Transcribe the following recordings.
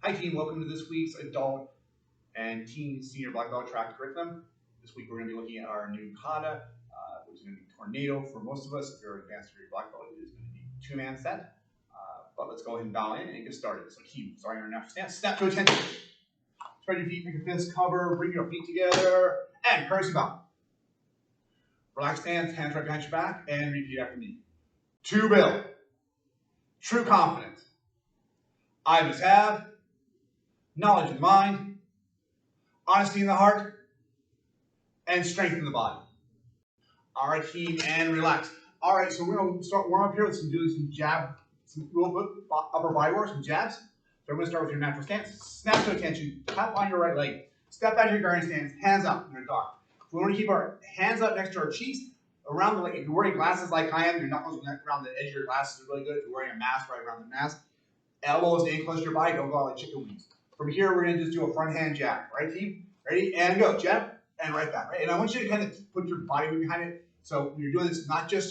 Hi team, welcome to this week's adult and teen senior black belt track curriculum. This week we're going to be looking at our new kata, which is going to be tornado for most of us. If you're advanced or black belt, it is going to be a two-man set. But let's go ahead and bow in and get started. So team, starting our natural stance, snap to attention. Spread your feet, make your fists cover, bring your feet together, and curtsy bow. Relax stance, hands right behind your back, and repeat after me. To build true confidence, I must have knowledge in the mind, honesty in the heart, and strength in the body. All right, team, and relax. All right, so we're going to start warm up here with doing some jab, some little bit upper body work, some jabs. So we're going to start with your natural stance. Snap to attention, tap on your right leg. Step back to your guarding stance, hands up in a dog. We want to keep our hands up next to our cheeks, around the leg. If you're wearing glasses like I am, your knuckles around the edge of your glasses are really good. If you're wearing a mask, right around the mask. Elbows in close to your body, don't go out like chicken wings. From here, we're going to just do a front hand jab. Right, team? Ready? And go. Jab and right back. Right? And I want you to kind of put your body weight behind it. So when you're doing this, not just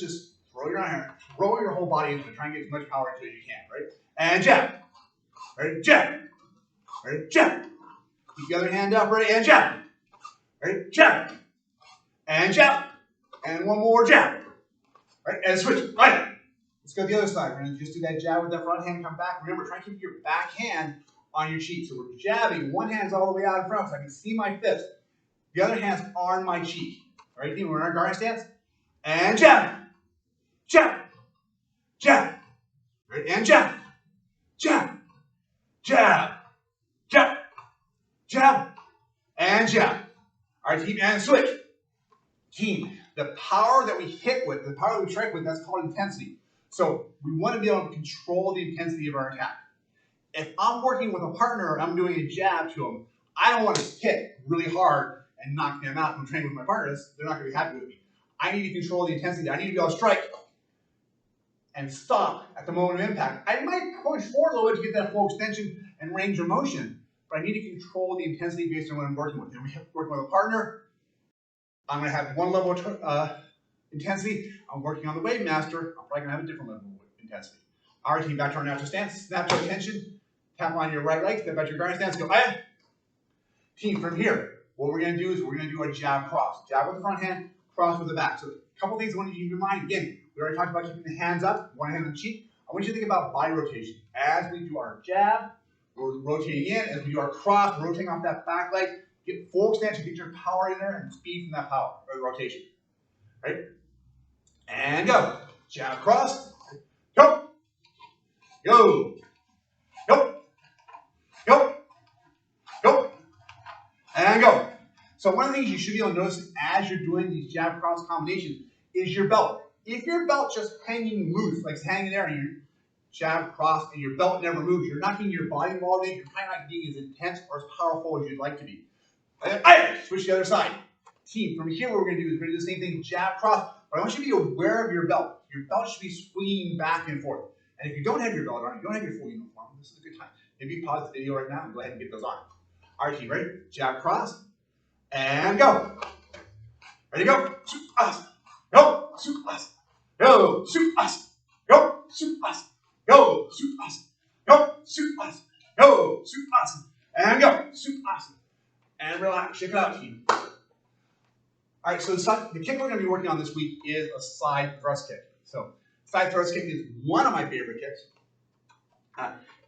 throw your hand, throw your whole body into it. Try and get as much power into it as you can. Right? And jab. Ready? Jab. Ready? Jab. Keep the other hand up. Ready? And jab. Ready? Jab. And jab. And one more jab. Right? And switch. Right. Let's go to the other side. We're going to just do that jab with that front hand, come back. Remember, try and keep your back hand on your cheek. So we're jabbing. One hand's all the way out in front so I can see my fist. The other hand's on my cheek. All right, team, we're in our guard stance. And jab. Jab. Jab. Right, and jab. Jab. Jab. Jab. Jab. And jab. All right, team, and switch. Team, the power that we hit with, the power that we strike with, that's called intensity. So we want to be able to control the intensity of our attack. If I'm working with a partner and I'm doing a jab to them, I don't want to hit really hard and knock them out. If I'm training with my partners, they're not going to be happy with me. I need to control the intensity. I need to be able to strike and stop at the moment of impact. I might push forward a little bit to get that full extension and range of motion, but I need to control the intensity based on what I'm working with. If I'm working with a partner, I'm going to have one level of intensity. I'm working on the Wave Master, I'm probably going to have a different level of intensity. All right, team, back to our natural stance. Snap to attention. Tap on your right leg. Step back to your guarding stance. Go, ah. Team, from here, what we're going to do is we're going to do a jab cross. Jab with the front hand, cross with the back. So a couple things I want you to keep in mind. Again, we already talked about keeping the hands up, one hand on the cheek. I want you to think about body rotation. As we do our jab, we're rotating in. As we do our cross, we're rotating off that back leg. Get full extension, get your power in there and speed from that power or rotation. Right? And go. Jab cross. Go. Go. Go. Go. Go. And go. So one of the things you should be able to notice as you're doing these jab cross combinations is your belt. If your belt just hanging loose, like it's hanging there, and you jab cross and your belt never moves, you're not getting your body involved in it, you're kind of not being as intense or as powerful as you'd like to be. Switch to the other side. Team, from here what we're going to do is we're going to do the same thing, jab cross, but I want you to be aware of your belt. Your belt should be swinging back and forth. And if you don't have your belt on, you don't have your full uniform, this is a good time. Maybe pause the video right now and go ahead and get those on. All right, team, ready? Jab cross, and go. Ready, go. Shoot us. Go. Shoot us. Go. Shoot us. Go. Shoot us. Go. Shoot us. Go. Shoot us. Go. Shoot us. And go. Shoot us. And relax. Check it out, team. All right, so the kick we're going to be working on this week is a side thrust kick. So side thrust kick is one of my favorite kicks.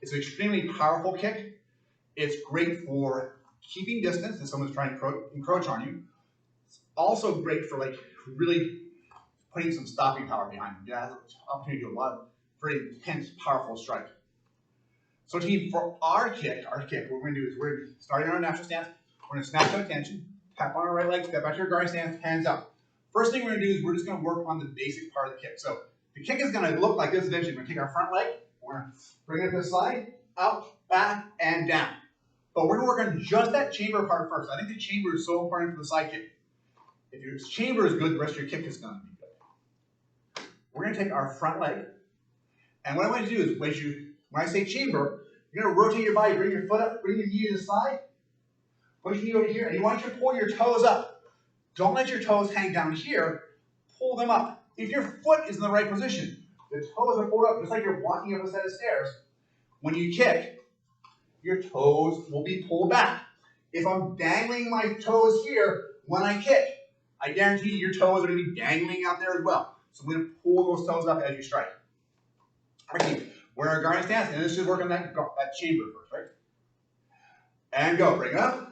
It's an extremely powerful kick. It's great for keeping distance if someone's trying to encroach on you. It's also great for like really putting some stopping power behind you. It has an opportunity to do a lot of very intense, powerful strike. So team, for our kick, what we're going to do is we're starting our natural stance. We're going to snap to attention, tap on our right leg, step back to your guard stance, hands up. First thing we're going to do is we're just going to work on the basic part of the kick. So the kick is going to look like this eventually. We're going to take our front leg, we're going to bring it to the side, up, back, and down. But we're going to work on just that chamber part first. I think the chamber is so important for the side kick. If your chamber is good, the rest of your kick is going to be good. We're going to take our front leg, and what I want you to do is when I say chamber, you're going to rotate your body, bring your foot up, bring your knee to the side, push your knee over here, and you want you to pull your toes up. Don't let your toes hang down here. Pull them up. If your foot is in the right position, the toes are pulled up, just like you're walking up a set of stairs. When you kick, your toes will be pulled back. If I'm dangling my toes here when I kick, I guarantee your toes are going to be dangling out there as well. So I'm going to pull those toes up as you strike. Okay, we're in our guarding stance, and let's just work on that chamber first, right? And go. Bring it up.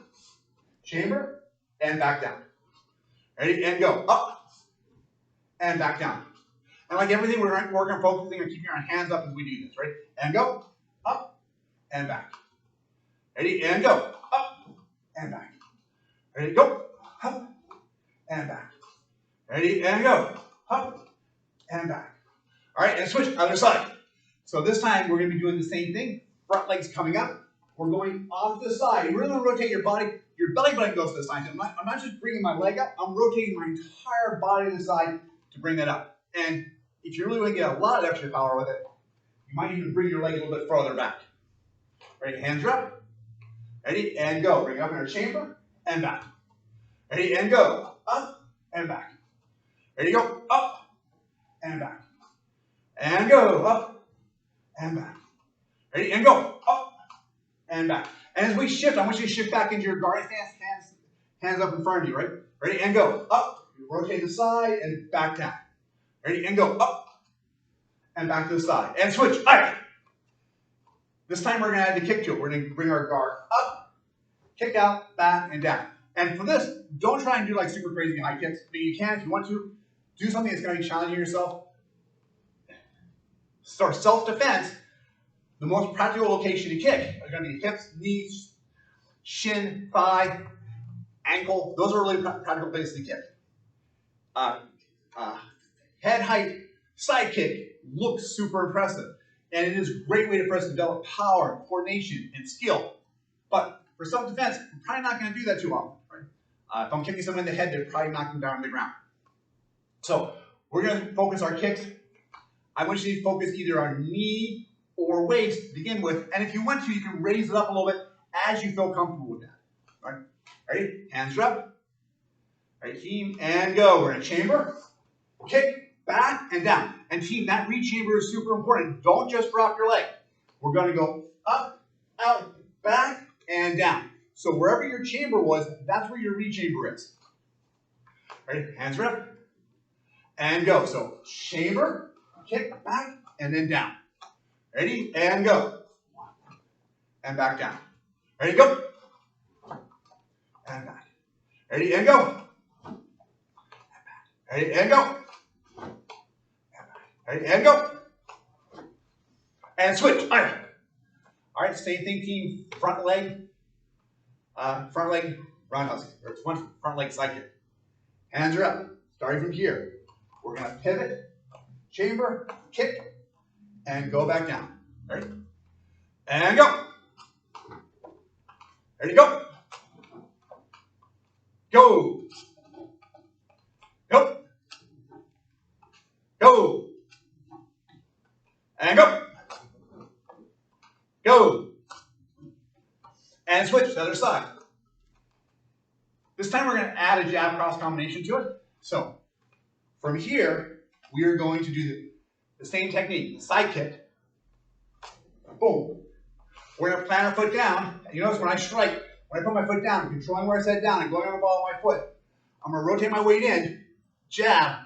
Chamber, and back down. Ready? And go. Up, and back down. And like everything, we're working on focusing on keeping our hands up as we do this, right? And go. Up, and back. Ready? And go. Up, and back. Ready? Go. Up, and back. Ready? And go. Up, and back. All right, and switch, other side. So this time, we're going to be doing the same thing. Front leg's coming up. We're going off the side. And we're going to rotate your body. Your belly button goes to the side. So I'm not just bringing my leg up. I'm rotating my entire body to the side to bring that up. And if you really want to get a lot of extra power with it, you might even bring your leg a little bit further back. Ready? Hands are up. Ready? And go. Bring it up in our chamber and back. Ready? And go. Up and back. Ready? Go. Up and back. And go. Up and back. Ready? And go. Up and back. And as we shift, I want you to shift back into your guarding stance, hands up in front of you, right? Ready? And go. Up. Rotate to the side and back down. Ready? And go. Up and back to the side. And switch. All right. This time we're going to add the kick to it. We're going to bring our guard up, kick out, back, and down. And for this, don't try and do like super crazy high kicks. I mean, you can if you want to. Do something that's going to be challenging yourself. So self-defense, the most practical location to kick are going to be hips, knees, shin, thigh, ankle. Those are really practical places to kick. Head height, side kick looks super impressive. And it is a great way for us to develop power, coordination, and skill. But for self-defense, we're probably not going to do that too often. Right? If I'm kicking someone in the head, they're probably knocking them down on the ground. So we're going to focus our kicks. I want you to focus either on knee or waist to begin with. And if you want to, you can raise it up a little bit as you feel comfortable with that. All right? Ready? Hands are up. All right, team, and go. We're in a chamber. Kick, back, and down. And team, that reach chamber is super important. Don't just drop your leg. We're going to go up, out, back, and down. So wherever your chamber was, that's where your reach chamber is. Ready? Hands are up. And go. So chamber, kick, back, and then down. Ready? And go. And back down. Ready? Go. And back. Ready? And go. Ready? And go. Ready? And go. And switch. All right. All right. Same thing, team. Front leg. Roundhouse kick. Or it's one front leg side kick. Hands are up. Starting from here. We're going to pivot, chamber, kick, and go back down. Ready? And go. Ready? Go. Go. Go. Go. And go. Go. And switch to the other side. This time we're going to add a jab cross combination to it. So from here, we are going to do the same technique, side kick. Boom. We're going to plant our foot down. And you notice when I strike, when I put my foot down, controlling where I set down and going on the ball with my foot, I'm going to rotate my weight in, jab,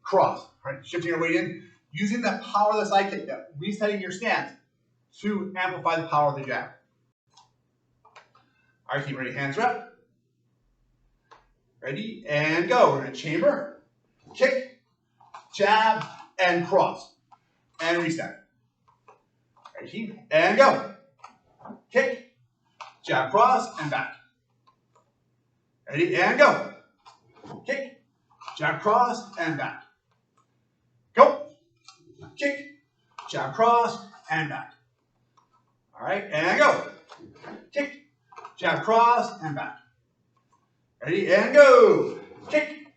cross. Right? Shifting your weight in, using the power of the side kick, resetting your stance to amplify the power of the jab. All right, team, ready? Hands are up. Ready? And go. We're going to chamber, kick, jab, and cross. And reset. Ready, team? And go. Kick, jab, cross, and back. Ready? And go. Kick, jab, cross, and back. Go. Kick, jab, cross, and back. All right, and go. Kick, jab, cross, and back. Ready, and go. Kick,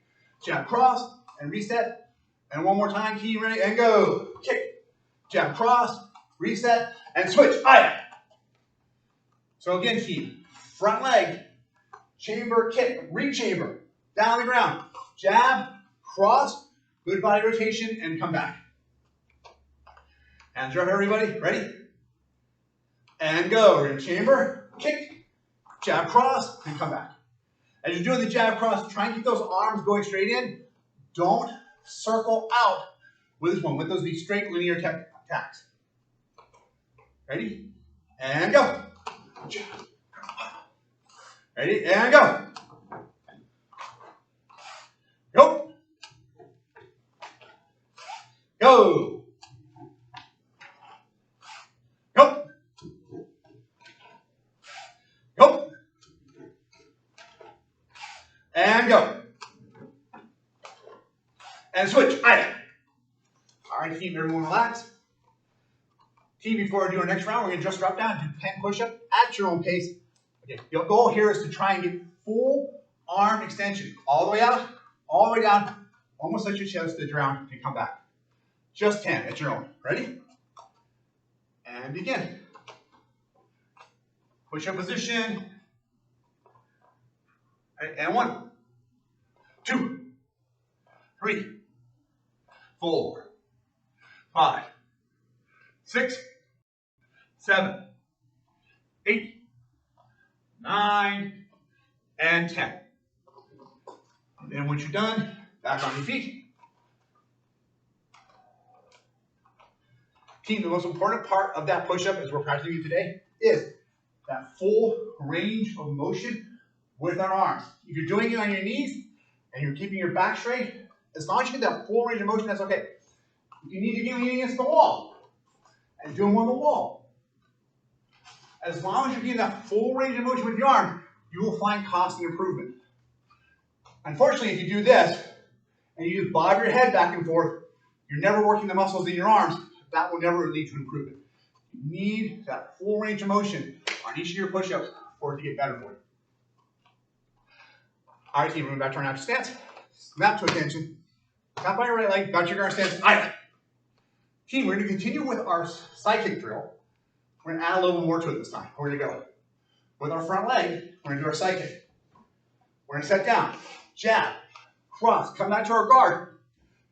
jab, cross, and reset. And one more time, key, ready, and go. Kick, jab, cross, reset, and switch. All right. So again, team, front leg, chamber, kick, re-chamber, down the ground, jab, cross, good body rotation, and come back. Hands are up, everybody. Ready? and go. We're in chamber, kick, jab cross, and come back. As you're doing the jab cross, try and keep those arms going straight in. Don't circle out with this one. With those be straight linear attacks. Ready? And go. Ready? And go. Go. Go. Go. Go. And go. And switch. Aye. All right, team, everyone relax. Team, before we do our next round, we're going to just drop down, do 10 push-ups at your own pace. Okay, the goal here is to try and get full arm extension. All the way out, all the way down, almost let your chest to the ground and come back. Just 10 at your own. Ready? And begin. Push-up position. And 1, 2, 3, 4, 5, 6, 7, 8, 9, and 10. And then once you're done, back on your feet. Team, the most important part of that push-up as we're practicing it today is that full range of motion with our arms. If you're doing it on your knees and you're keeping your back straight, as long as you get that full range of motion, that's okay. If you need to get leaning against the wall and do them on the wall, as long as you're getting that full range of motion with your arm, you will find constant improvement. Unfortunately, if you do this and you just bob your head back and forth, you're never working the muscles in your arms. That will never lead to improvement. You need that full range of motion on each of your push-ups for it to get better for you. All right, team, moving back to our natural stance. Snap to attention. Tap on your right leg, got your guard stance. All right. Team, we're going to continue with our Sidekick drill. We're going to add a little more to it this time. We're going to go with our front leg. We're going to do our Sidekick. We're going to set down, jab, cross, come back to our guard.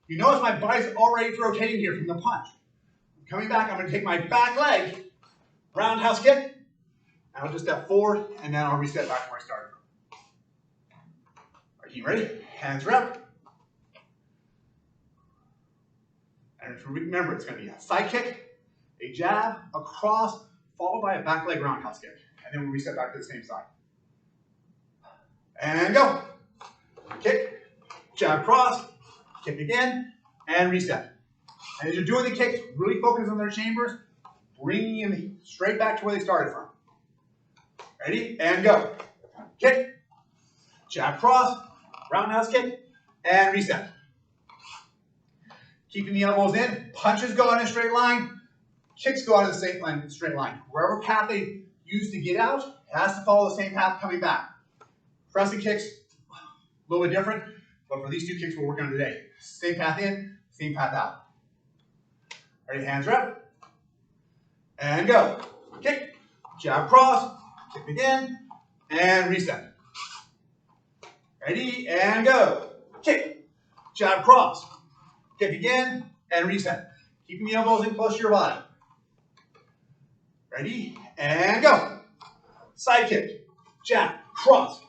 You notice my body's already rotating here from the punch. Coming back, I'm going to take my back leg, roundhouse kick, and I'll just step forward, and then I'll reset back to where I started. Are you ready? Hands are up. And remember, it's going to be a side kick, a jab, a cross, followed by a back leg roundhouse kick. And then we'll reset back to the same side. And go. Kick, jab, cross, kick again, and reset. And as you're doing the kicks, really focus on their chambers, bringing them straight back to where they started from. Ready? And go. Kick, jab, cross, roundhouse kick, and reset. Keeping the elbows in, punches go in a straight line, kicks go out of the same line, straight line. Wherever path they use to get out, it has to follow the same path coming back. Pressing kicks, a little bit different, but for these two kicks we're working on today, same path in, same path out. Ready, hands are up, and go. Kick, jab, cross, kick again, and reset. Ready, and go. Kick, jab, cross, kick again, and reset. Keeping the elbows in close to your body. Ready, and go. Side kick, jab, cross,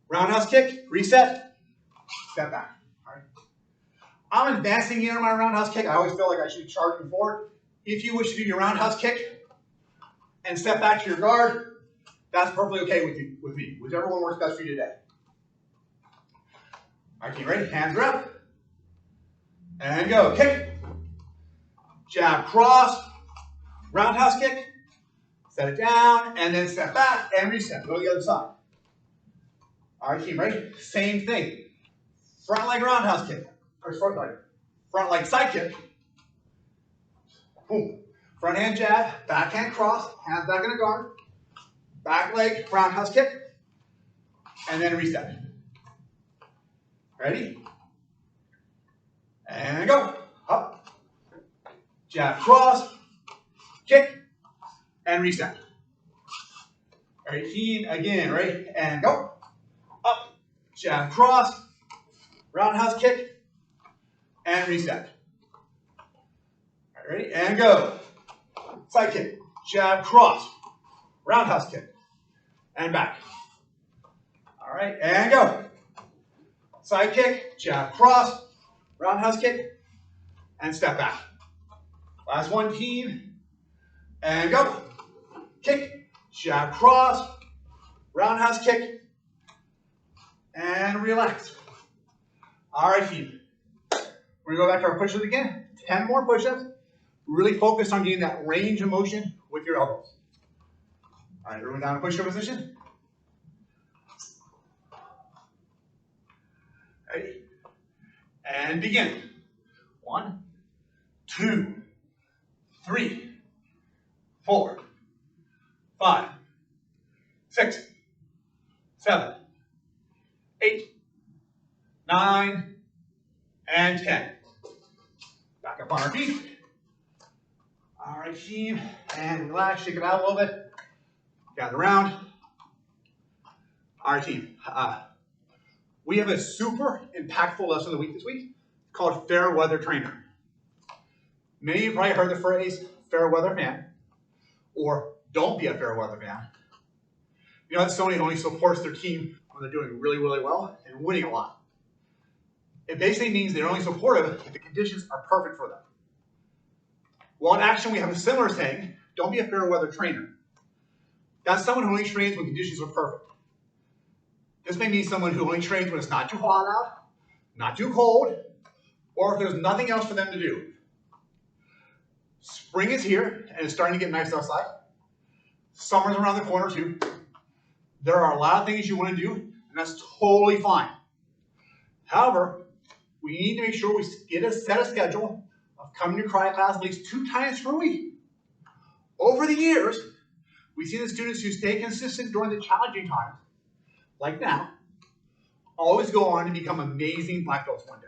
roundhouse kick, reset, step back. All right. I'm advancing here on my roundhouse kick. I always feel like I should be charging forward. If you wish to do your roundhouse kick and step back to your guard, that's perfectly okay with me. Whichever one works best for you today. All right, you ready? Hands are up. And go. Kick. Jab, cross. Roundhouse kick. Set it down, and then step back and reset. Go to the other side. All right, team, ready? Same thing. Front leg roundhouse kick. Or front leg side kick. Boom. Front hand jab, back hand cross, hands back in the guard. Back leg roundhouse kick, and then reset. Ready? And go. Up. Jab, cross, kick, and reset. All right, team, again, ready? And go. Up, jab, cross, roundhouse kick, and reset. All right, ready? And go. Side kick, jab, cross, Roundhouse kick. And back. All right, and go. Side kick, jab cross, roundhouse kick, and step back. Last one, team. And go. Kick, jab cross, roundhouse kick, and relax. All right, team. We're gonna go back to our push-ups again. 10 more push-ups. Really focus on getting that range of motion with your elbows. All right, everyone down in push-up position. Ready? And begin. 1, 2, 3, 4, 5, 6, 7, 8, 9, and 10. Back up on our feet. All right, team, and relax, shake it out a little bit. Gather around. All right, team. We have a super impactful lesson of the week this week called Fair Weather Trainer. Many of you probably heard the phrase fair weather fan, or don't be a fair weather fan. You know that somebody only supports their team when they're doing really, really well and winning a lot. It basically means they're only supportive if the conditions are perfect for them. Well, in action, we have a similar saying, don't be a fair weather trainer. That's someone who only trains when conditions are perfect. This may mean someone who only trains when it's not too hot out, not too cold, or if there's nothing else for them to do. Spring is here, and it's starting to get nice outside. Summer's around the corner, too. There are a lot of things you want to do, and that's totally fine. However, we need to make sure we set a schedule of coming to cryo class at least 2 times per week. Over the years, we see the students who stay consistent during the challenging times, like now, always go on to become amazing black belts one day.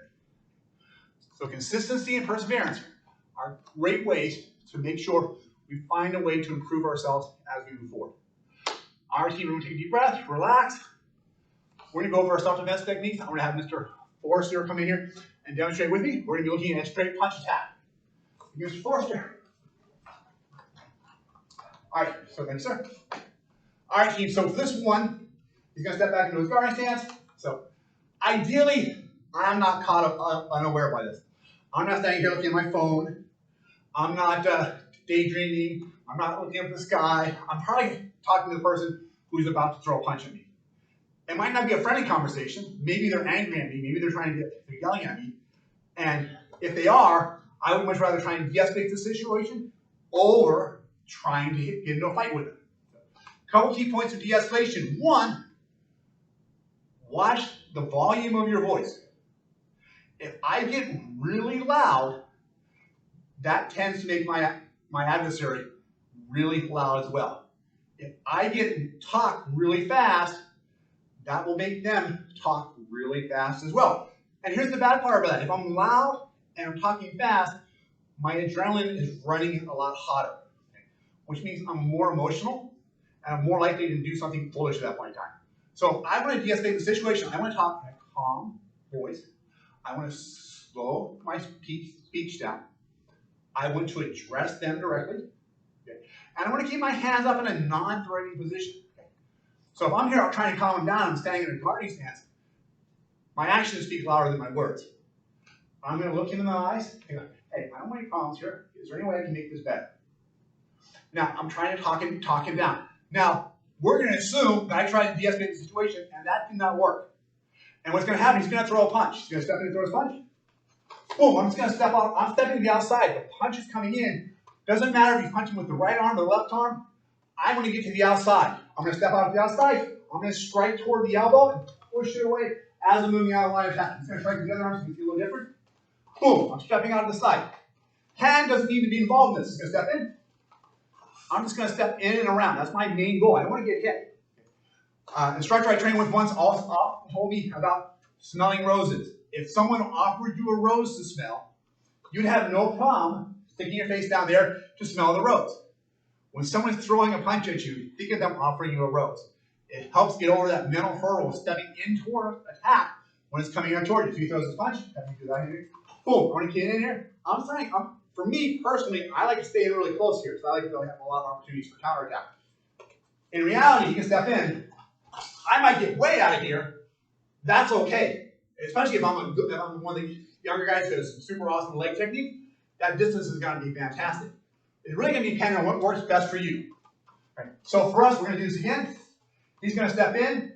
So consistency and perseverance are great ways to make sure we find a way to improve ourselves as we move forward. Our team, we're going to take a deep breath, relax. We're going to go over our self-defense techniques. I'm going to have Mr. Forrester come in here and demonstrate with me. We're going to be looking at a straight punch attack. Mr. Forrester. All right, so thanks, sir. All right, team, so for this one, he's going to step back into his guarding stance. So ideally, I'm not caught up unaware by this. I'm not standing here looking at my phone. I'm not daydreaming. I'm not looking up at the sky. I'm probably talking to the person who's about to throw a punch at me. It might not be a friendly conversation. Maybe they're angry at me. Maybe they're yelling at me. And if they are, I would much rather try and de-escalate the situation over trying to get into a fight with them. Couple key points of de-escalation. 1, watch the volume of your voice. If I get really loud, that tends to make my adversary really loud as well. If I talk really fast, that will make them talk really fast as well. And here's the bad part about that. If I'm loud and I'm talking fast, my adrenaline is running a lot hotter, which means I'm more emotional and I'm more likely to do something foolish at that point in time. So I want to de-escalate the situation. I want to talk in a calm voice. I want to slow my speech down. I want to address them directly. Okay? And I want to keep my hands up in a non-threatening position. Okay? So if I'm here trying to calm them down, I'm standing in a guarding stance, my actions speak louder than my words. I'm going to look him in the eyes and go, hey, I don't want any problems here. Is there any way I can make this better? Now, I'm trying to talk him down. Now, we're going to assume that I tried to de-escalate the situation, and that did not work. And what's going to happen, he's going to throw a punch. He's going to step in and throw his punch. Boom, I'm just going to step out. I'm stepping to the outside. The punch is coming in. Doesn't matter if he's punching with the right arm or the left arm. I'm going to get to the outside. I'm going to step out to the outside. I'm going to strike toward the elbow and push it away as I'm moving out of the line of attack. He's going to strike with the other arm so you can see a little different. Boom, I'm stepping out of the side. Hand doesn't need to be involved in this. He's going to step in. I'm just going to step in and around. That's my main goal. I don't want to get hit. Instructor I trained with once told me about smelling roses. If someone offered you a rose to smell, you'd have no problem sticking your face down there to smell the rose. When someone's throwing a punch at you, think of them offering you a rose. It helps get over that mental hurdle of stepping in toward attack when it's coming up toward you. So he throws his punch, let me do that here. Boom, I want to get in here. For me personally, I like to stay in really close here, so I like to have a lot of opportunities for counterattack. In reality, you can step in. I might get way out of here. That's okay. Especially if I'm one of the younger guys who has super awesome leg technique, that distance is going to be fantastic. It's really going to depend on what works best for you. Right. So for us, we're going to do this again. He's going to step in.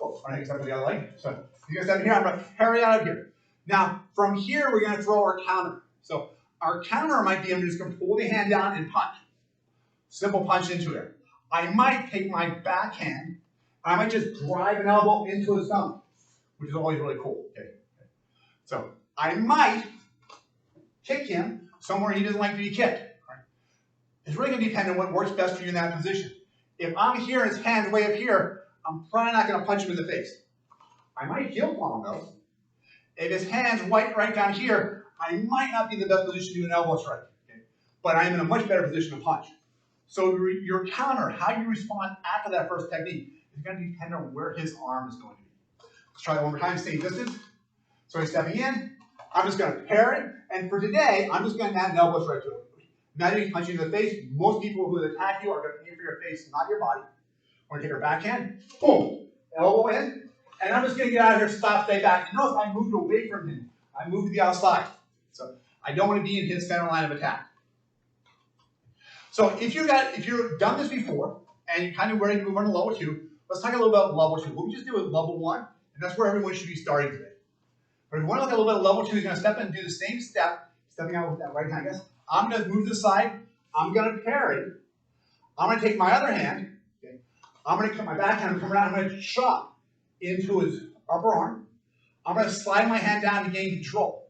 Oh, I step to the other leg. So he's going to step in here. I'm going to parry out of here. Now, from here, we're going to throw our counter. So our counter might be I'm just going to pull the hand down and punch. Simple punch into it. I might take my backhand, I might just drive an elbow into his stomach, which is always really cool. Okay. So I might kick him somewhere he doesn't like to be kicked. Right? It's really going to depend on what works best for you in that position. If I'm here and his hand's way up here, I'm probably not going to punch him in the face. I might heel palm him though. If his hand's right down here, I might not be in the best position to do an elbow strike. Okay? But I'm in a much better position to punch. So your counter, how you respond after that first technique, is going to depend on where his arm is going to be. Let's try that one more time, same distance. So he's stepping in. I'm just going to parry. And for today, I'm just going to add an elbow strike to it. Imagine he's punching you in the face. Most people who attack you are going to aim for your face, not your body. We're going to take our backhand. Boom. Elbow in. And I'm just going to get out of here, stop, stay back. And notice I moved away from him. I moved to the outside. So I don't want to be in his center line of attack. So if you've done this before and you're kind of ready to move on to level 2, let's talk a little about level 2. What we just did with level 1, and that's where everyone should be starting today. But if you want to look at a little bit of level 2, you're going to step in and do the same step, stepping out with that right hand. Guys, I'm going to move to the side. I'm going to parry. I'm going to take my other hand. Okay, I'm going to cut my backhand, come around. I'm going to chop into his upper arm. I'm going to slide my hand down to gain control.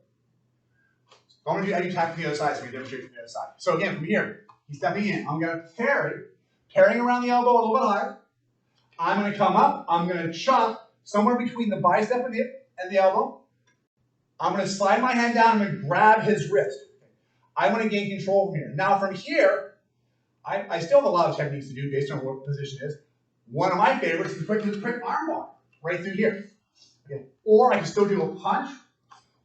So I'm going to do how you attack from the other side, so we can demonstrate from the other side. So again, from here. He's stepping in. I'm going to parry, parrying around the elbow a little bit higher. I'm going to come up. I'm going to chop somewhere between the bicep and the elbow. I'm going to slide my hand down. I'm going to grab his wrist. I want to gain control from here. Now from here, I still have a lot of techniques to do based on what the position is. One of my favorites is quick arm bar right through here. Okay. Or I can still do a punch,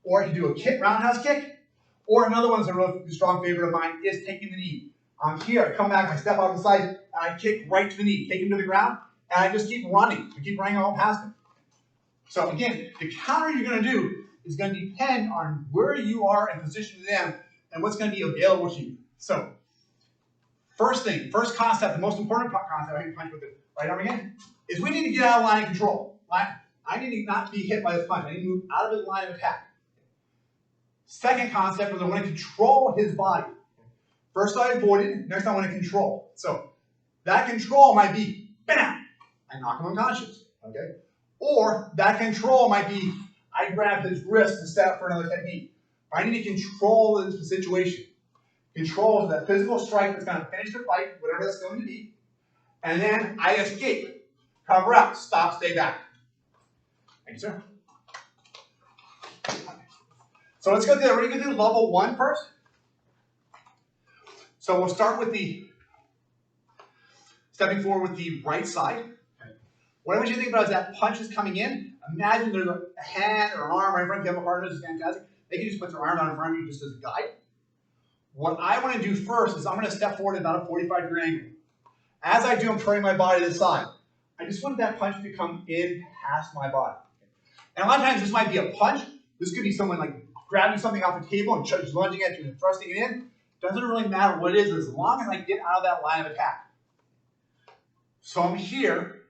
or I can do a kick, roundhouse kick, or another one that's a really strong favorite of mine is taking the knee. I'm here, I come back, I step off the side, and I kick right to the knee, take him to the ground, and I just keep running. I keep running all past him. So again, the counter you're going to do is going to depend on where you are in position to them and what's going to be available to you. So, first concept, the most important concept, I can punch with the right arm again, is we need to get out of line of control. I need to not be hit by this punch. I need to move out of his line of attack. Second concept is I want to control his body. First I avoided, next I want to control. So that control might be, bam, I knock him unconscious, okay? Or that control might be, I grab his wrist and set up for another technique. I need to control this situation. Control that physical strike that's going to finish the fight, whatever that's going to be. And then I escape, cover out, stop, stay back. Thank you, sir. So let's go through, we're going to do level 1 first. So we'll start with stepping forward with the right side. Okay. What I want you to think about is that punch is coming in. Imagine there's a hand or an arm right in front of you. If you have a partner, this is fantastic. They can just put their arm down in front of you just as a guide. What I want to do first is I'm going to step forward at about a 45-degree angle. As I do, I'm turning my body to the side. I just want that punch to come in past my body. And a lot of times this might be a punch. This could be someone like grabbing something off the table and just lunging at you and thrusting it in. Doesn't really matter what it is as long as I get out of that line of attack. So I'm here.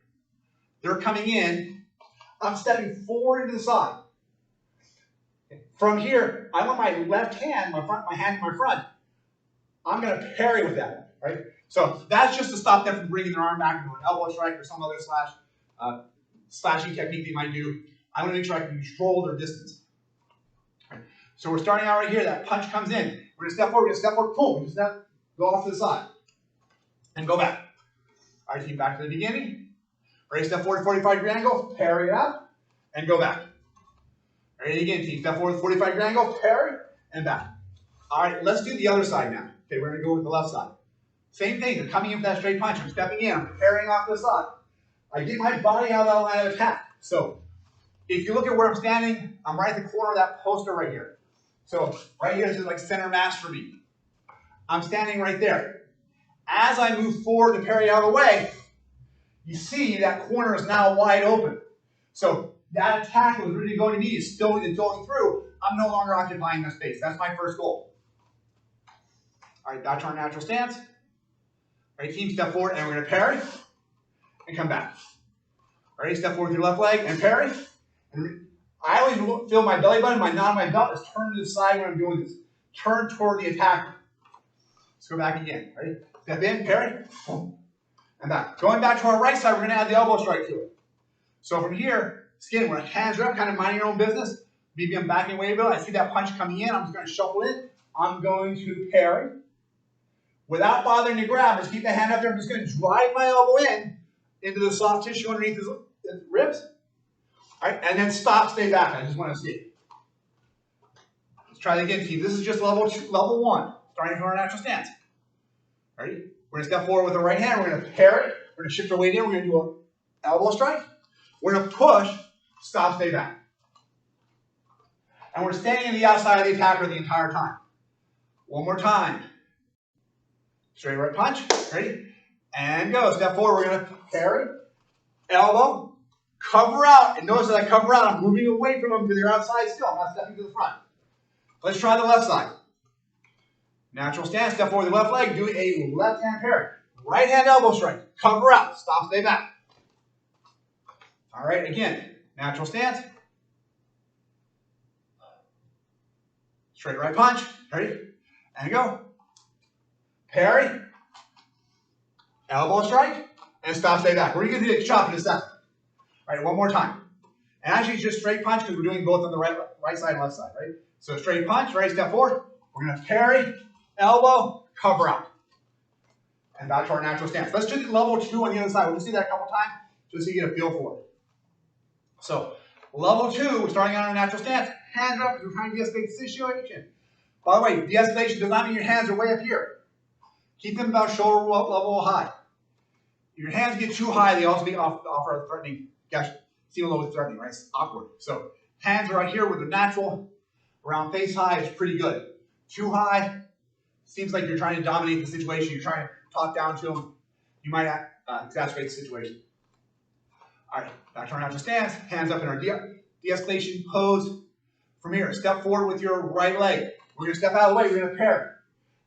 They're coming in. I'm stepping forward into the side. From here, I want my left hand, my hand in my front. I'm going to parry with that, right? So that's just to stop them from bringing their arm back into an elbow strike or some other slashing technique they might do. I want to make sure I can control their distance. Right. So we're starting out right here. That punch comes in. We're going to step forward, boom, just go off to the side and go back. All right, team, back to the beginning. Ready, step forward, 45-degree angle, parry it up, and go back. Ready again, team, step forward, 45-degree angle, parry, and back. All right, let's do the other side now. Okay, we're going to go with the left side. Same thing, they're coming in for that straight punch. I'm stepping in, I'm parrying off to the side. I get my body out of that line of attack. So if you look at where I'm standing, I'm right at the corner of that poster right here. So right here, this is like center mass for me. I'm standing right there. As I move forward to parry out of the way, you see that corner is now wide open. So that attack that was really going to me is still going through. I'm no longer occupying that space. That's my first goal. All right, back to our natural stance. All right, team, step forward, and we're going to parry and come back. All right, step forward with your left leg and parry. And I always feel my belly button, my knot of my belt is turned to the side when I'm doing this. Turn toward the attacker. Let's go back again. Ready? Step in, parry, and back. Going back to our right side, we're going to add the elbow strike to it. So from here, again, we're hands are up, kind of minding your own business. Maybe I'm backing away a bit. I see that punch coming in. I'm just going to shuffle in. I'm going to parry. Without bothering to grab, just keep the hand up there. I'm just going to drive my elbow in into the soft tissue underneath his ribs. All right, and then stop, stay back. I just want to see it. Let's try that again, team. This is just level 1, starting from our natural stance. Ready? We're going to step forward with the right hand. We're going to parry. We're going to shift our weight in. We're going to do an elbow strike. We're going to push, stop, stay back. And we're standing on the outside of the attacker the entire time. One more time. Straight right punch. Ready? And go. Step forward. We're going to parry. Elbow. Cover out. And notice that I cover out. I'm moving away from them to their outside still. I'm not stepping to the front. Let's try the left side. Natural stance. Step forward with the left leg. Do a left hand parry. Right hand elbow strike. Cover out. Stop, stay back. All right. Again. Natural stance. Straight right punch. Ready? And go. Parry. Elbow strike. And stop, stay back. We're going to do the chop in a second. All right, one more time. And actually, it's just straight punch because we're doing both on the right side and left side, right? So straight punch, ready, step forward. We're going to parry, elbow, cover out. And back to our natural stance. Let's do the level 2 on the other side. We'll just do that a couple times just so you get a feel for it. So level 2, we're starting on our natural stance. Hands up, we're trying to de-escalate the situation. By the way, de-escalation does not mean your hands are way up here. Keep them about shoulder level high. If your hands get too high, they also offer a threatening. Gosh, seem a little bit threatening, right? It's awkward. So hands are right here with the natural, around face high is pretty good. Too high, seems like you're trying to dominate the situation. You're trying to talk down to them. You might exacerbate the situation. All right, back to our natural stance. Hands up in our de-escalation pose. From here, step forward with your right leg. We're going to step out of the way. We're going to parry.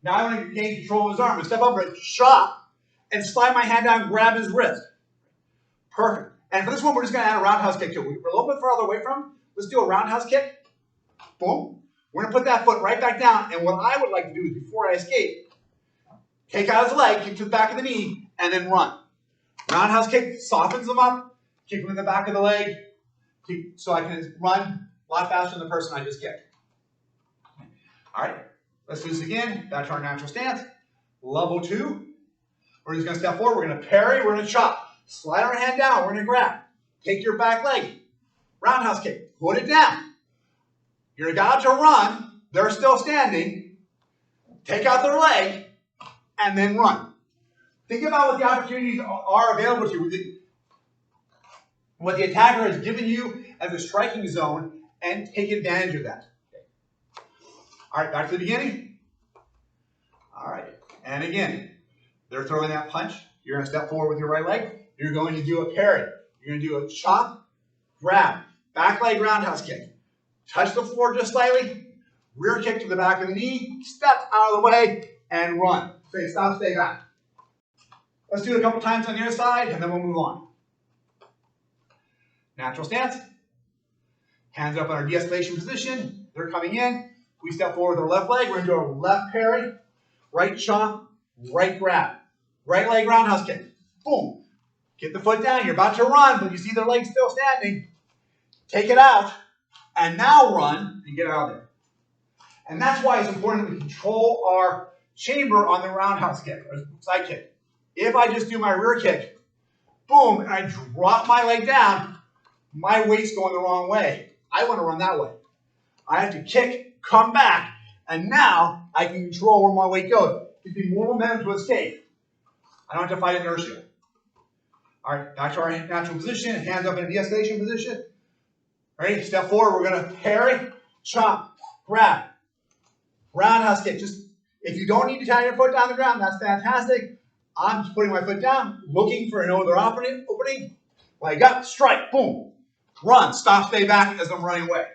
Now I want to gain control of his arm. I'm going to step up and chop and slide my hand down and grab his wrist. Perfect. And for this one, we're just going to add a roundhouse kick to it. We're a little bit farther away from him. Let's do a roundhouse kick. Boom. We're going to put that foot right back down. And what I would like to do is, before I escape, take out his leg, kick to the back of the knee, and then run. Roundhouse kick softens them up. Kick them in the back of the leg. So I can run a lot faster than the person I just kicked. All right. Let's do this again. Back to our natural stance. Level 2. We're just going to step forward. We're going to parry. We're going to chop. Slide our hand down. We're going to grab. Take your back leg. Roundhouse kick. Put it down. You're about to run. They're still standing. Take out their leg and then run. Think about what the opportunities are available to you. What the attacker has given you as a striking zone, and take advantage of that. All right, back to the beginning. All right, and again, they're throwing that punch. You're going to step forward with your right leg. You're going to do a parry. You're going to do a chop, grab, back leg roundhouse kick. Touch the floor just slightly. Rear kick to the back of the knee. Step out of the way and run. Stay, stop, stay back. Let's do it a couple times on the other side, and then we'll move on. Natural stance. Hands up in our de-escalation position. They're coming in. We step forward with our left leg. We're going to do a left parry, right chop, right grab. Right leg roundhouse kick. Boom. Get the foot down. You're about to run, but you see their leg still standing. Take it out, and now run and get out of there. And that's why it's important that we control our chamber on the roundhouse kick, or side kick. If I just do my rear kick, boom, and I drop my leg down, my weight's going the wrong way. I want to run that way. I have to kick, come back, and now I can control where my weight goes. It gives me more momentum to escape. I don't have to fight inertia. All right, back to our natural position. Hands up in a de-escalation position. Ready? Step forward. We're going to parry, chop, grab, roundhouse kick. Just if you don't need to tie your foot down the ground, that's fantastic. I'm just putting my foot down, looking for another opening, leg up, strike, boom. Run, stop, stay back as I'm running away.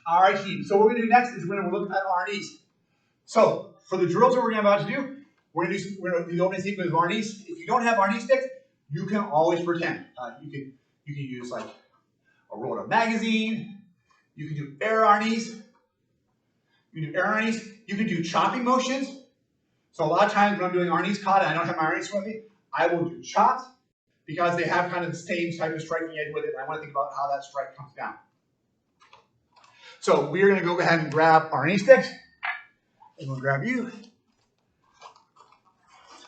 All right, team. So what we're going to do next is we're going to look at our knees. So for the drills that we're about to do, we're going to do the opening sequence of our knees. If you don't have our knee sticks, you can always pretend. You can use like a rolled up magazine. You can do air arnies. You can do air arnies. You can do chopping motions. So a lot of times when I'm doing arnies kata and I don't have my arnies with me, I will do chops because they have kind of the same type of striking edge with it. And I want to think about how that strike comes down. So we're going to go ahead and grab our knee sticks. I'm going to grab you.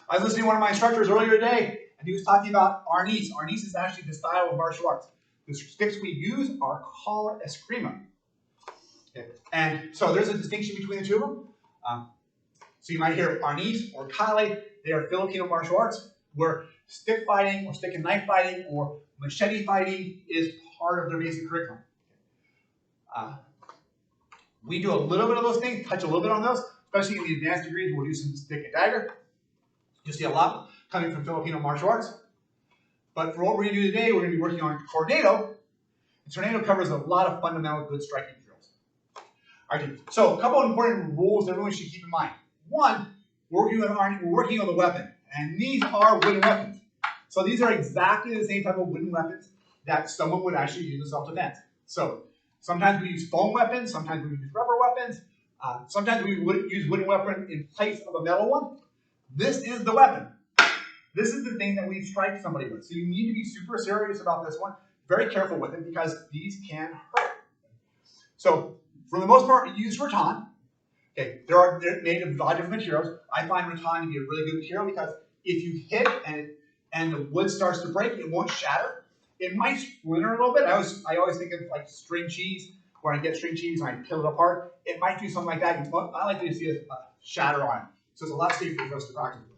I was listening to one of my instructors earlier today, and he was talking about arnis. Arnis is actually the style of martial arts. The sticks we use are called eskrima. Okay. And so there's a distinction between the two of them. So you might hear arnis or kale. They are Filipino martial arts, where stick fighting or stick and knife fighting or machete fighting is part of their basic curriculum. We do a little bit of those things, touch a little bit on those, especially in the advanced degrees. We'll do some stick and dagger. You'll see a lot coming from Filipino martial arts. But for what we're going to do today, we're going to be working on tornado. And tornado covers a lot of fundamental good striking drills. All right, so a couple of important rules everyone should keep in mind. One, we're working on the weapon, and these are wooden weapons. So these are exactly the same type of wooden weapons that someone would actually use in self-defense. So sometimes we use foam weapons, sometimes we use rubber weapons, sometimes we would use wooden weapon in place of a metal one. This is the weapon. This is the thing that we strike somebody with. So you need to be super serious about this one, very careful with it because these can hurt. So for the most part, we use rattan. Okay, they're made of a lot of different materials. I find rattan to be a really good material because if you hit and the wood starts to break, it won't shatter. It might splinter a little bit. I always think of like string cheese, where I get string cheese and I peel it apart. It might do something like that. I like to see a shatter on it. So it's a lot safer for us to practice with.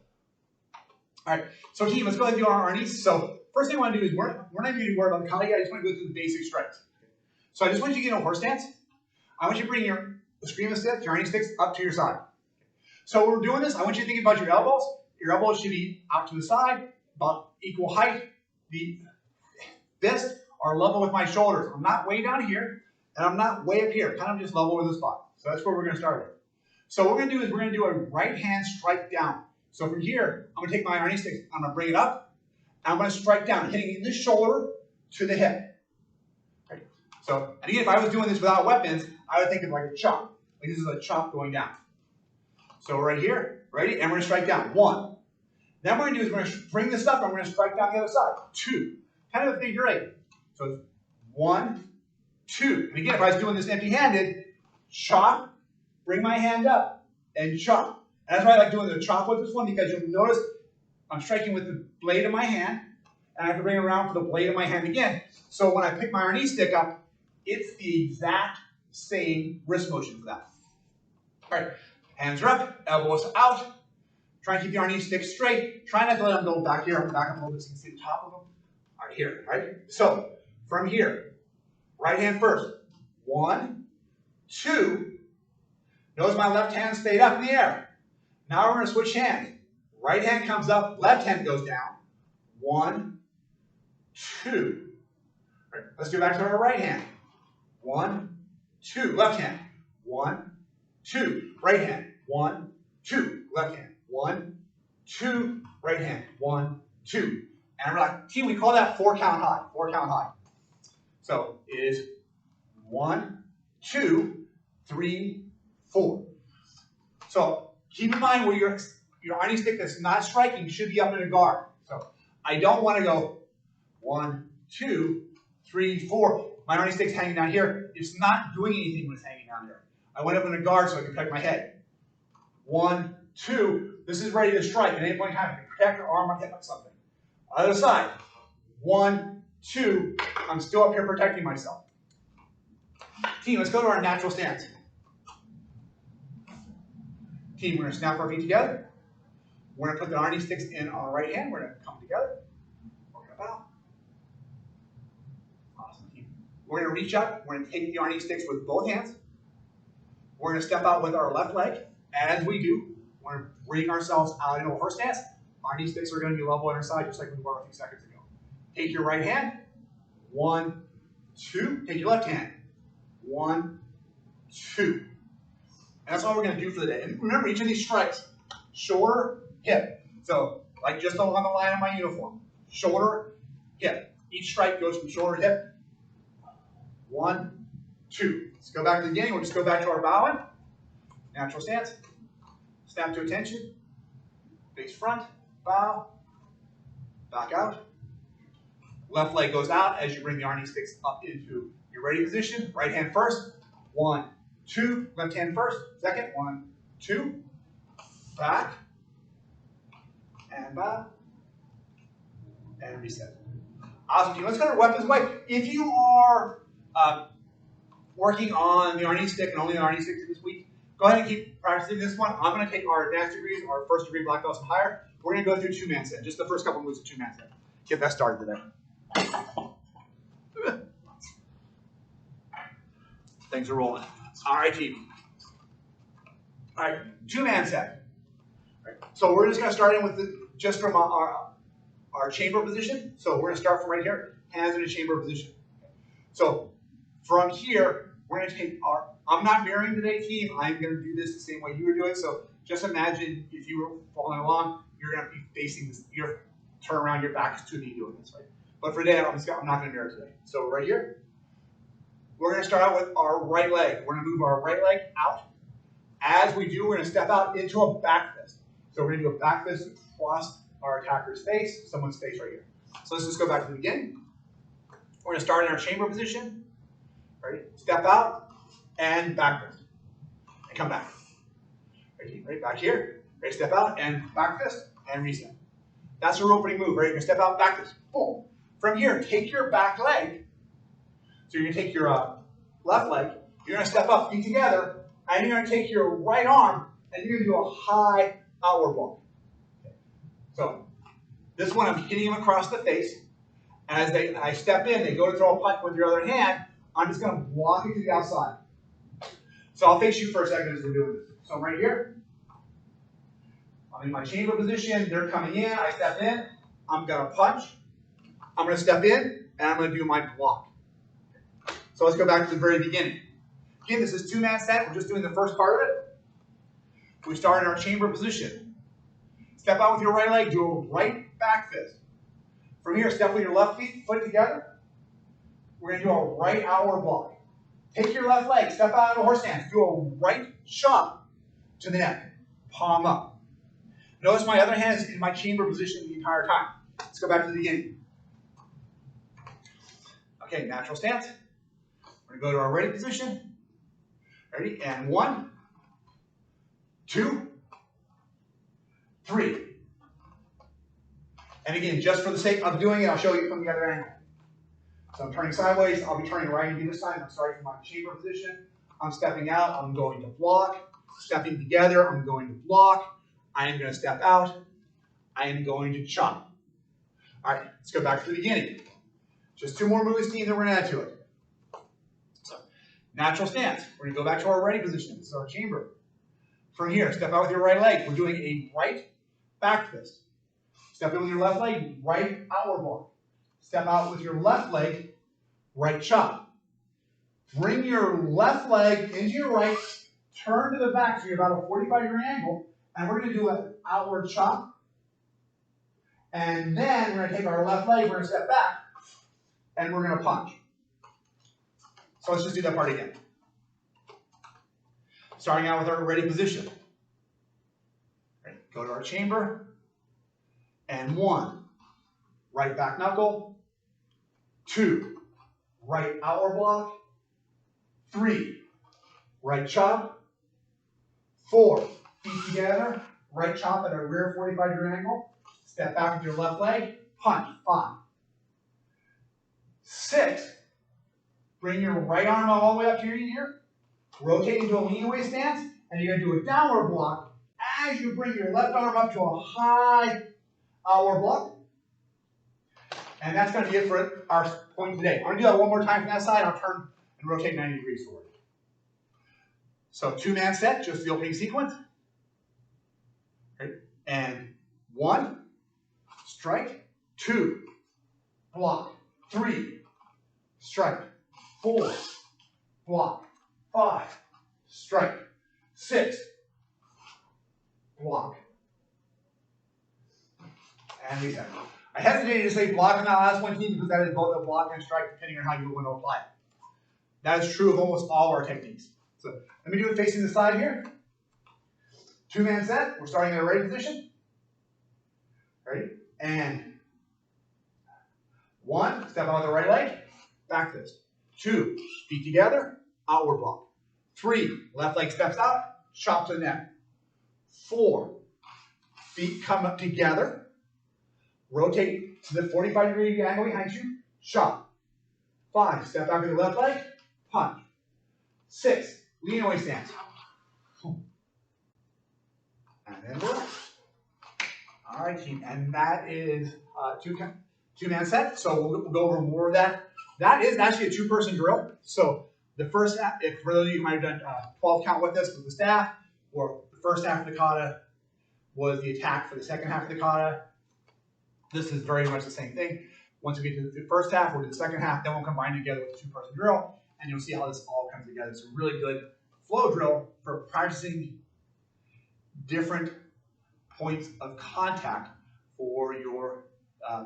All right, so team, let's go ahead and do our knees. So first thing I want to do is we're not going to worry about the kata. I just want to go through the basic strikes. So I just want you to get in a horse stance. I want you to bring your eskrima stick, your knee sticks, up to your side. So when we're doing this, I want you to think about your elbows. Your elbows should be out to the side, about equal height. The fists are level with my shoulders. I'm not way down here, and I'm not way up here. Kind of just level with the spot. So that's where we're going to start with. So what we're going to do is we're going to do a right hand strike down. So from here, I'm going to take my knee sticks, I'm going to bring it up, and I'm going to strike down, hitting in the shoulder to the hip. Right? So, and again, if I was doing this without weapons, I would think of like a chop. Like this is a chop going down. So right here, ready? And we're going to strike down. 1. Then what we're going to do is we're going to bring this up, and we're going to strike down the other side. 2. Kind of a figure 8. So it's 1, 2. And again, if I was doing this empty-handed, chop, bring my hand up, and chop. And that's why I like doing the chop with this one, because you'll notice I'm striking with the blade of my hand, and I have to bring it around for the blade of my hand again. So when I pick my knee stick up, it's the exact same wrist motion for that. All right, hands are up, elbows out. Try and keep your knee stick straight. Try not to let them go back here. Back up a little bit so you can see the top of them. All right, here, right? So from here, right hand first. 1, 2. Notice my left hand stayed up in the air. Now we're going to switch hands. Right hand comes up, left hand goes down. 1, 2. All right, let's go back to our right hand. 1, 2. Left hand. 1, 2. Right hand. 1, 2. Left hand. 1, 2. Right hand. 1, 2. And we're like, team, we call that 4 count high. 4 count high. So it is 1, 2, 3, 4. So keep in mind where your knee stick that's not striking should be up in a guard. So I don't want to go 1, 2, 3, 4. My knee stick's hanging down here. It's not doing anything when it's hanging down there. I went up in a guard so I can protect my head. 1, 2. This is ready to strike at any point in time. I can protect your arm or hip or something. Other side. 1, 2. I'm still up here protecting myself. Team, let's go to our natural stance. Team, we're going to snap our feet together. We're going to put the knee sticks in our right hand. We're going to come together. We're going to bow. Awesome, team. We're going to reach up. We're going to take the knee sticks with both hands. We're going to step out with our left leg, As we do, we're going to bring ourselves out into a horse stance. Our knee sticks are going to be level on our side, just like we were a few seconds ago. Take your right hand. 1, 2. Take your left hand. 1, 2. And that's all we're going to do for the day. And remember, each of these strikes, shoulder, hip. So, like just along the line of my uniform. Shoulder, hip. Each strike goes from shoulder to hip. 1, 2. Let's go back to the beginning. We'll just go back to our bowing. Natural stance. Snap to attention. Face front. Bow. Back out. Left leg goes out as you bring the arm knee sticks up into your ready position. Right hand first. 1, 2. Left hand first. Second. 1, 2. Back. And bow. And reset. Awesome. Let's go to weapons way. If you are working on the RNE stick and only the RNE stick this week, go ahead and keep practicing this one. I'm going to take our advanced degrees, our first degree black belts and higher. We're going to go through two-man set. Just the first couple moves of two-man set. Get that started today. Things are rolling. All right, team. All right, two-man set. All right. So we're just going to start in with just from our chamber position. So we're going to start from right here, hands in a chamber position. So from here, we're going to take our, I'm not mirroring today, team. I'm going to do this the same way you were doing. So just imagine if you were following along, you're going to be facing this, you're turn around, your back is to me doing this, right? But for today, I'm not going to mirror today. So right here, we're going to start out with our right leg. We're going to move our right leg out. As we do, we're going to step out into a back fist. So we're going to do a back fist across our attacker's face, someone's face right here. So let's just go back to the beginning. We're going to start in our chamber position. Ready? Step out and back fist. And come back. Right back here. Ready? Step out and back fist and reset. That's your opening move. Right? You're going to step out, back fist. Boom. From here, take your back leg. So you're going to take your left leg. You're going to step up, feet together, and you're going to take your right arm and you're going to do a high outward walk. So this one, I'm hitting them across the face. As I step in, they go to throw a punch with your other hand. I'm just going to block it to the outside. So I'll face you for a second as we're doing this. So right here, I'm in my chamber position. They're coming in. I step in. I'm going to punch. I'm going to step in, and I'm going to do my block. So let's go back to the very beginning. Again, this is two-man set. We're just doing the first part of it. We start in our chamber position. Step out with your right leg. Do a right back fist. From here, step with your left foot together. We're going to do a right outward block. Take your left leg, step out of a horse stance. Do a right chop to the neck. Palm up. Notice my other hand is in my chamber position the entire time. Let's go back to the beginning. Okay, natural stance. We're going to go to our ready position. Ready? And 1, 2, 3. And again, just for the sake of doing it, I'll show you from the other angle. So I'm turning sideways. I'll be turning right again this time. I'm starting from my chamber position. I'm stepping out. I'm going to block. Stepping together. I'm going to block. I am going to step out. I am going to chop. All right, let's go back to the beginning. Just 2 more moves, team, that we're going to add to it. So, natural stance. We're going to go back to our ready position. This is our chamber. From here, step out with your right leg. We're doing a right back fist. Step in with your left leg, right outward block. Step out with your left leg, right chop. Bring your left leg into your right, turn to the back so you're about a 45-degree angle, and we're going to do an outward chop. And then we're going to take our left leg, we're going to step back, and we're going to punch. So let's just do that part again. Starting out with our ready position. Right, go to our chamber. And 1, right back knuckle. 2, right outward block. 3, right chop. 4, feet together, right chop at a rear 45-degree angle. Step back with your left leg, punch. 5. 6, bring your right arm all the way up to your ear. Rotate into a lean away stance, and you're going to do a downward block as you bring your left arm up to a high outward block. And that's going to be it for our point today. I'm going to do that one more time from that side. I'll turn and rotate 90 degrees forward. So 2-man set, just the opening sequence. And 1, strike. 2, block. 3, strike. 4, block. 5, strike. 6, block. And reset. I hesitated to say block on that last one, team, because that is both a block and a strike, depending on how you want to apply it. That is true of almost all our techniques. So let me do it facing the side here. 2-man set. We're starting in a ready position. Ready? And 1, step out with the right leg, back fist. 2, feet together, outward block. 3, left leg steps out, chop to the neck. 4, feet come up together, rotate to the 45-degree angle behind you, chop. 5, step back with the left leg, punch. 6, lean away stance. And then relax. All right, team, and that is two-man set. So we'll go over more of that. That is actually a 2-person drill. So the first half, if for those of you who might have done 12 count with us with the staff, or the first half of the kata was the attack for the second half of the kata. This is very much the same thing. Once we get to the first half, we'll do the second half, then we'll combine together with the 2-person drill, and you'll see how this all comes together. It's a really good flow drill for practicing different points of contact for your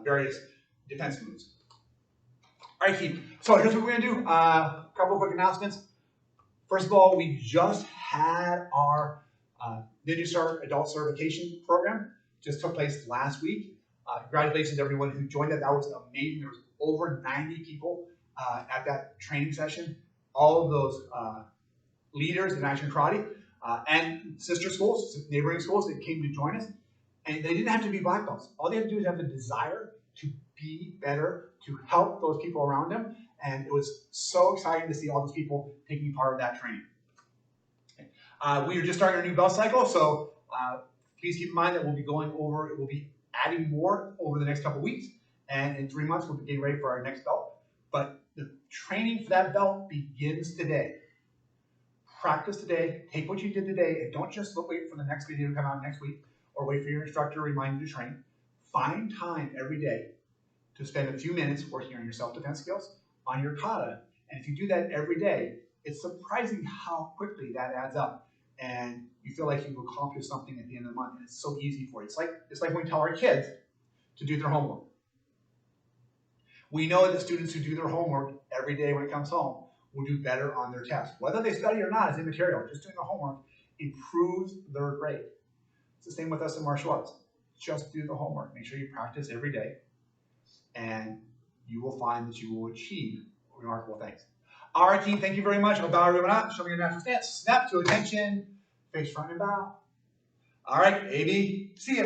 various defense moves. All right, team. So here's what we're going to do. A couple of quick announcements. First of all, we just had our Digistar adult certification program. Just took place last week. Congratulations to everyone who joined that. That was amazing. There was over 90 people at that training session. All of those leaders in Action Karate and sister schools, neighboring schools that came to join us. And they didn't have to be black belts. All they had to do is have the desire to be better, to help those people around them. And it was so exciting to see all those people taking part of that training. We are just starting our new belt cycle, so please keep in mind that we'll be going over, we'll be adding more over the next couple of weeks. And in 3 months, we'll be getting ready for our next belt. But the training for that belt begins today. Practice today, take what you did today, and don't just wait for the next video to come out next week or wait for your instructor to remind you to train. Find time every day to spend a few minutes working on your self-defense skills, on your kata. And if you do that every day, it's surprising how quickly that adds up. And you feel like you've accomplished something at the end of the month, and it's so easy for you. It's like when we tell our kids to do their homework. We know that students who do their homework every day when it comes home will do better on their test. Whether they study or not is immaterial. Just doing the homework improves their grade. It's the same with us in martial arts. Just do the homework. Make sure you practice every day, and you will find that you will achieve remarkable things. All right, team, thank you very much. I'll bow everyone out. Show me your natural stance. Snap to attention. Face front and bow. All right, AB, see ya.